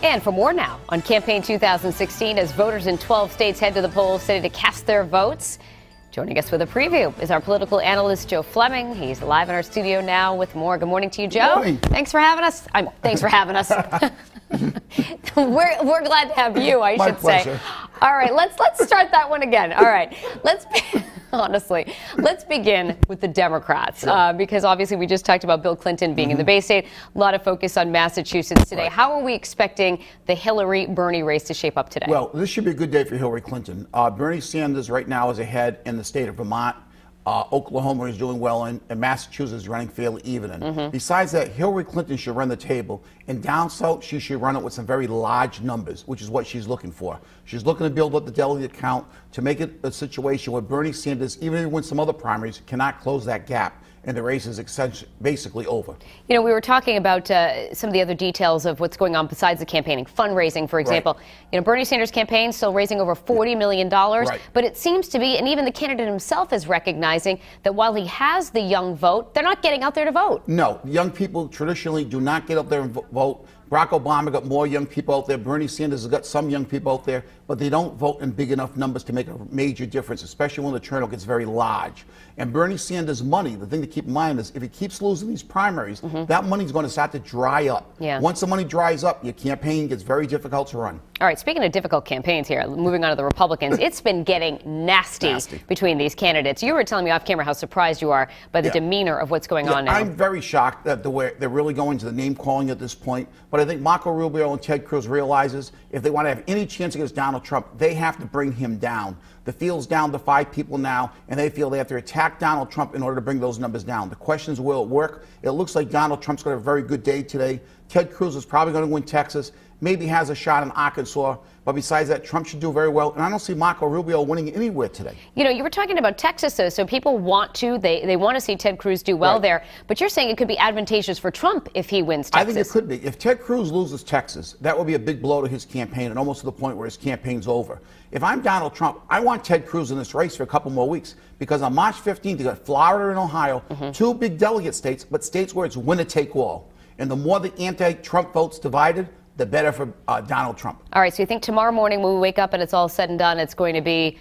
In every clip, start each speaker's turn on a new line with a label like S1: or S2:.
S1: And for more now on Campaign 2016, as voters in 12 states head to the polls today to cast their votes. Joining us with a preview is our political analyst, Joe Fleming. He's live in our studio now with more. Good morning to you, Joe.
S2: Good morning.
S1: Thanks for having us. Thanks for having us. We're glad to have you, I should
S2: pleasure.
S1: say. All right, let's start that one again. All right, let's begin with the Democrats, because obviously we just talked about Bill Clinton being in the Bay State. A lot of focus on Massachusetts today.
S2: Right.
S1: How are we expecting the Hillary-Bernie race to shape up today?
S2: Well, this should be a good day for Hillary Clinton. Bernie Sanders right now is ahead in the state of Vermont. Oklahoma is doing well, and Massachusetts is running fairly even. Besides that, Hillary Clinton should run the table. And down south, she should run it with some very large numbers, which is what she's looking for. She's looking to build up the delegate count to make it a situation where Bernie Sanders, even if he wins some other primaries, cannot close that gap. And the race is basically over. You
S1: know, we were talking about some of the other details of what's going on besides the campaigning, fundraising, for example. Right. You know, Bernie Sanders' campaign still raising over $40 million, but it seems to be, and even the candidate himself is recognizing that while he has the young vote, they're not getting out there to vote.
S2: No, young people traditionally do not get up there and vote. Barack Obama got more young people out there. Bernie Sanders has got some young people out there, but they don't vote in big enough numbers to make a major difference, especially when the turnout gets very large. And Bernie Sanders' money, the thing to keep in mind is if he keeps losing these primaries, that money's going to start to dry up. Once the money dries up, your campaign gets very difficult to run.
S1: All right, speaking of difficult campaigns here, moving on to the Republicans, it's been getting nasty between these candidates. You were telling me off camera how surprised you are by the demeanor of what's going on now.
S2: I'm very shocked that the way they're really going to the name calling at this point. But I think Marco Rubio and Ted Cruz realizes if they want to have any chance against Donald Trump, they have to bring him down. The field's down to 5 people now, and they feel they have to attack Donald Trump in order to bring those numbers down. The question is, will it work? It looks like Donald Trump's going to have a very good day today. Ted Cruz is probably going to win Texas, maybe has a shot in Arkansas, but besides that, Trump should do very well. And I don't see Marco Rubio winning anywhere today.
S1: You know, you were talking about Texas, though, so people want to, they want to see Ted Cruz do well there, but you're saying it could be advantageous for Trump if he wins Texas.
S2: I think it could be. If Ted Cruz loses Texas, that would be a big blow to his campaign and almost to the point where his campaign's over. If I'm Donald Trump, I want Ted Cruz in this race for a couple more weeks because on March 15th, you got Florida and Ohio, 2 big delegate states, but states where it's winner take all. And the more the anti-Trump votes divided, the better for Donald Trump.
S1: All right, so you think tomorrow morning when we wake up and it's all said and done, it's going to be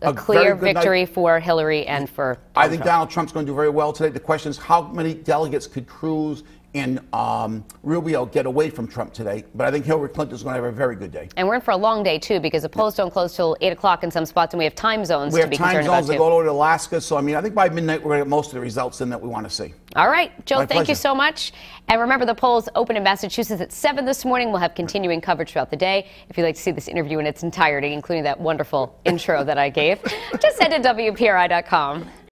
S1: a clear victory for Hillary and for
S2: I think Donald Trump's going to do very well today. The question is how many delegates could Cruz and Rubio get away from Trump today. But I think Hillary Clinton's going to have a very good day.
S1: And we're in for a long day, too, because the polls don't close till 8 o'clock in some spots, and we have time zones to be concerned about, too.
S2: We have time zones that go over to Alaska. So, I mean, I think by midnight we're going to get most of the results in that we want to see.
S1: All right. Joe, thank you so much. And remember, the polls open in Massachusetts at 7 this morning. We'll have continuing coverage throughout the day. If you'd like to see this interview in its entirety, including that wonderful intro that I gave, just head to WPRI.com.